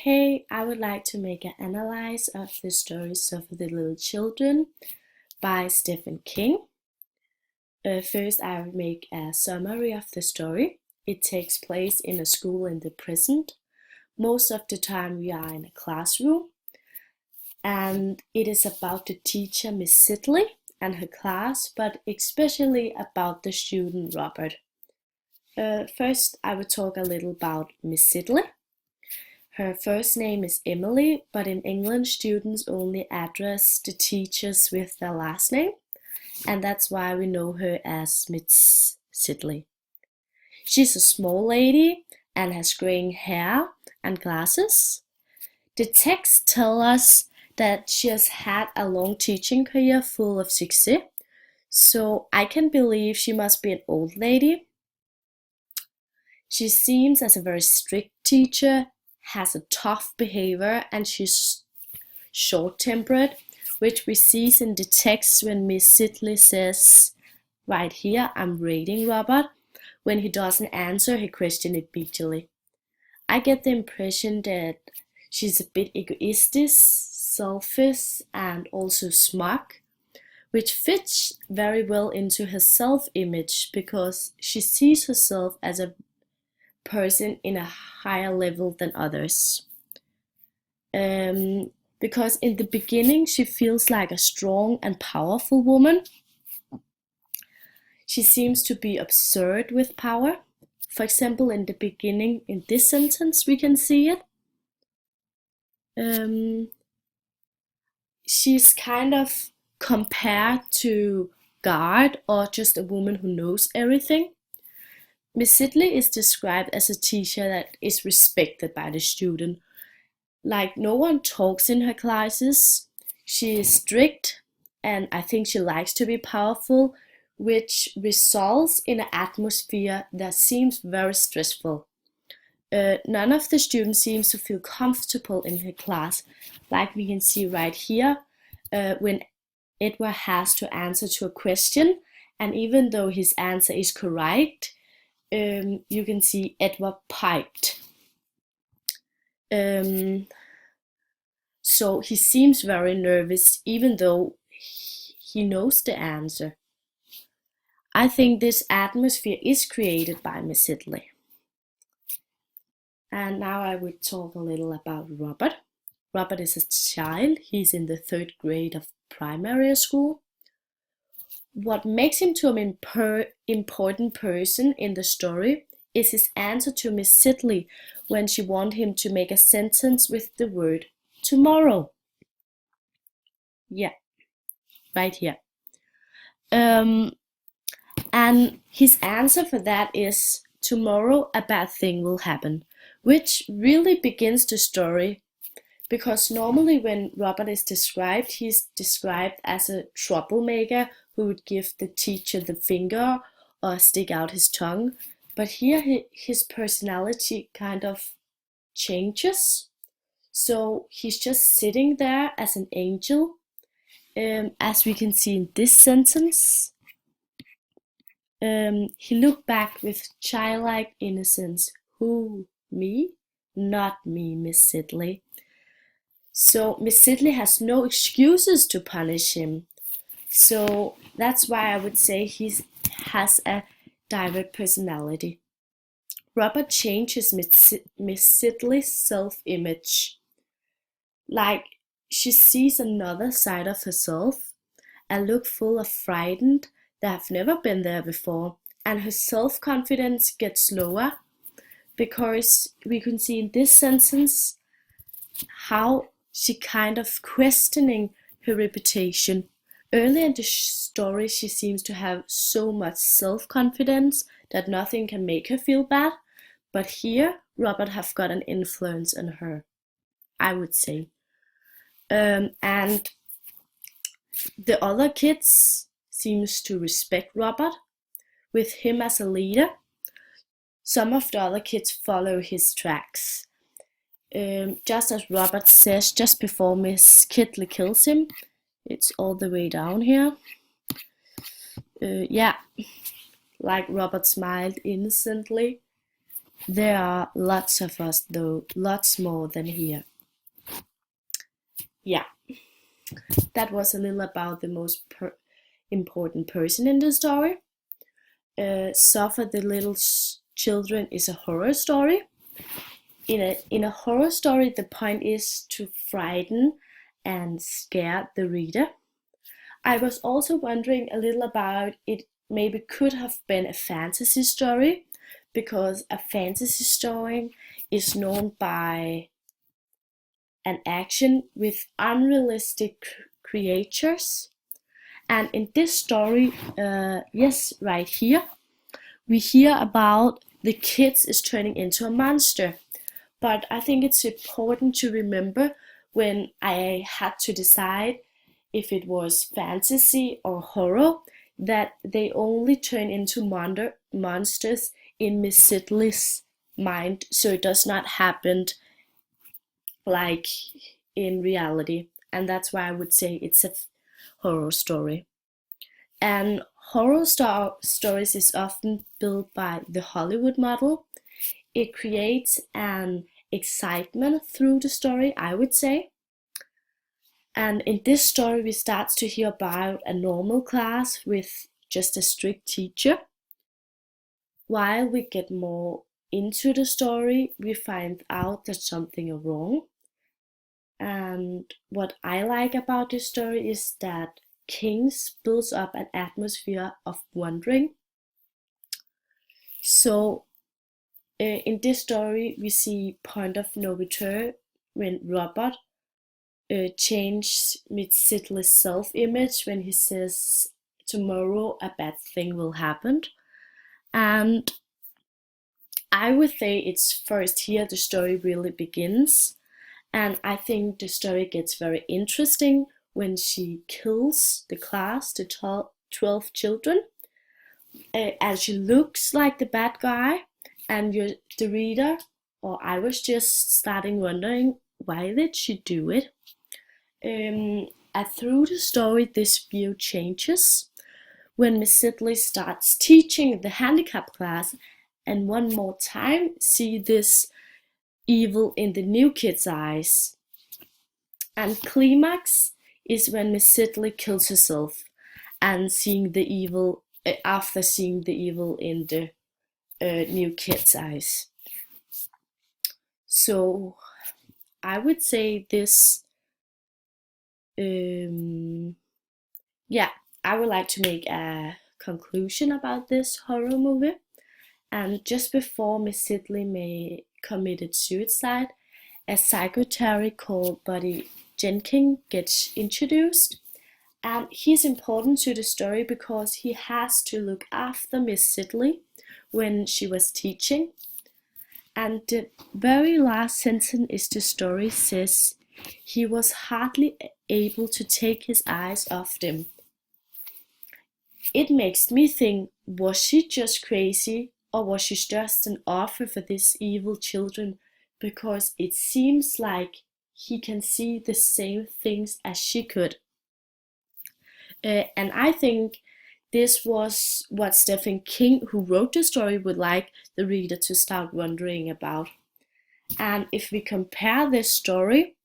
Hey, I would like to make an analysis of the stories of the little children by Stephen King. First, I will make a summary of the story. It takes place in a school in the present. Most of the time, we are in a classroom, and it is about the teacher, Miss Sidley, and her class, but especially about the student Robert. First, I will talk a little about Miss Sidley. Her first name is Emily, but in England students only address the teachers with their last name, and that's why we know her as Miss Sidley. She's a small lady and has graying hair and glasses. The text tells us that she has had a long teaching career full of success, so I can believe she must be an old lady. She seems as a very strict teacher, has a tough behavior, and she's short-tempered, which we see in the text when Miss Sidley says, right here, I'm rating Robert. When he doesn't answer, he questions it bitterly. I get the impression that she's a bit egoistic, selfish, and also smug, which fits very well into her self-image because she sees herself as a person in a higher level than others. Because in the beginning she feels like a strong and powerful woman. She seems to be absurd with power. For example, in the beginning, in this sentence, we can see it. She's kind of compared to God or just a woman who knows everything. Miss Sidley is described as a teacher that is respected by the student. Like, no one talks in her classes. She is strict, and I think she likes to be powerful, which results in an atmosphere that seems very stressful. None of the students seems to feel comfortable in her class, like we can see right here, when Edward has to answer to a question, and even though his answer is correct, you can see Edward piped. So he seems very nervous, even though he knows the answer. I think this atmosphere is created by Miss Sidley. And now I will talk a little about Robert. Robert is a child. He's in the 3rd grade of primary school. What makes him to an important person in the story is his answer to Miss Sidley when she wants him to make a sentence with the word tomorrow. Yeah, right here. And his answer for that is, tomorrow a bad thing will happen, which really begins the story, because normally when Robert is described, he's described as a troublemaker who would give the teacher the finger or stick out his tongue. But here his personality kind of changes. So he's just sitting there as an angel, as we can see in this sentence. He looked back with childlike innocence. Who, me? Not me, Miss Sidley. So Miss Sidley has no excuses to punish him. So that's why I would say he has a direct personality. Robert changes Miss Sidley's self-image. Like, she sees another side of herself, a look full of frightened that have never been there before, and her self-confidence gets lower, because we can see in this sentence how she kind of questioning her reputation. Early in the story, she seems to have so much self-confidence that nothing can make her feel bad, but here Robert have got an influence on her, I would say. And the other kids seems to respect Robert, with him as a leader. Some of the other kids follow his tracks. Just as Robert says just before Miss Sidley kills him, it's all the way down here. Yeah, like Robert smiled innocently. There are lots of us, though, lots more than here. Yeah, that was a little about the most important person in the story. Suffer the Little Children is a horror story. In a horror story, the point is to frighten and scare the reader. I was also wondering a little about it. Maybe could have been a fantasy story, because a fantasy story is known by an action with unrealistic creatures. And in this story, yes, right here, we hear about the kids is turning into a monster. But I think it's important to remember when I had to decide if it was fantasy or horror, that they only turn into monsters in Miss Sidley's mind, so it does not happen like in reality. And that's why I would say it's a horror story. And horror stories is often built by the Hollywood model. It creates an excitement through the story, I would say. And in this story, we start to hear about a normal class with just a strict teacher. While we get more into the story, we find out that something is wrong. And what I like about this story is that Kings builds up an atmosphere of wondering. So in this story, we see point of no return when Robert changed Miss Sidley's self-image when he says tomorrow a bad thing will happen. And I would say it's first here the story really begins. And I think the story gets very interesting when she kills the class, the 12 children. And she looks like the bad guy. And the reader, or I was just starting wondering, why did she do it? Through the story, this view changes when Miss Sidley starts teaching the handicap class, and one more time see this evil in the new kid's eyes. And climax is when Miss Sidley kills herself, and seeing the evil after seeing the evil in the new kid's eyes. So I would say this. Yeah, I would like to make a conclusion about this horror movie. And just before Miss Sidley may committed suicide, a secretary called Buddy Jenkins gets introduced. And he's important to the story because he has to look after Miss Sidley when she was teaching. And the very last sentence is the story says he was hardly able to take his eyes off them. It makes me think, was she just crazy, or was she just an offer for these evil children? Because it seems like he can see the same things as she could. And I think this was what Stephen King, who wrote the story, would like the reader to start wondering about. And if we compare this story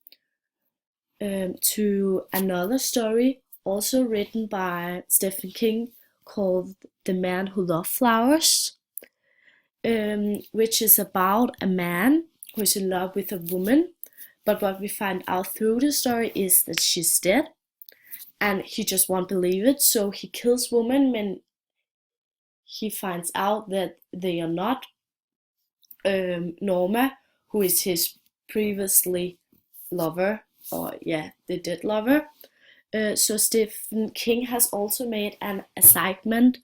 to another story also written by Stephen King called The Man Who Loved Flowers, which is about a man who is in love with a woman, but what we find out through the story is that she's dead, and he just won't believe it, so he kills women when he finds out that they are not Norma, who is his previously lover, or the dead lover. So Stephen King has also made an assignment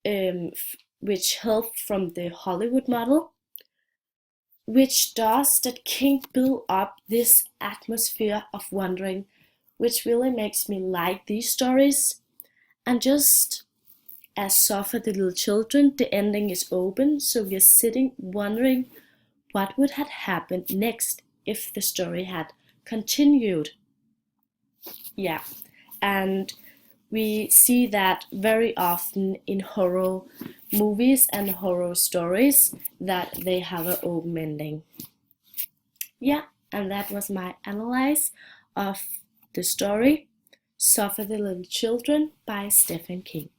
which helped from the Hollywood model, which does that King build up this atmosphere of wondering, which really makes me like these stories. And just as Suffer the Little Children, the ending is open, so we are sitting wondering what would have happened next if the story had continued. Yeah, and We see that very often in horror movies and horror stories, that they have an open ending. Yeah, and that was my analysis of the story Suffer the Little Children by Stephen King.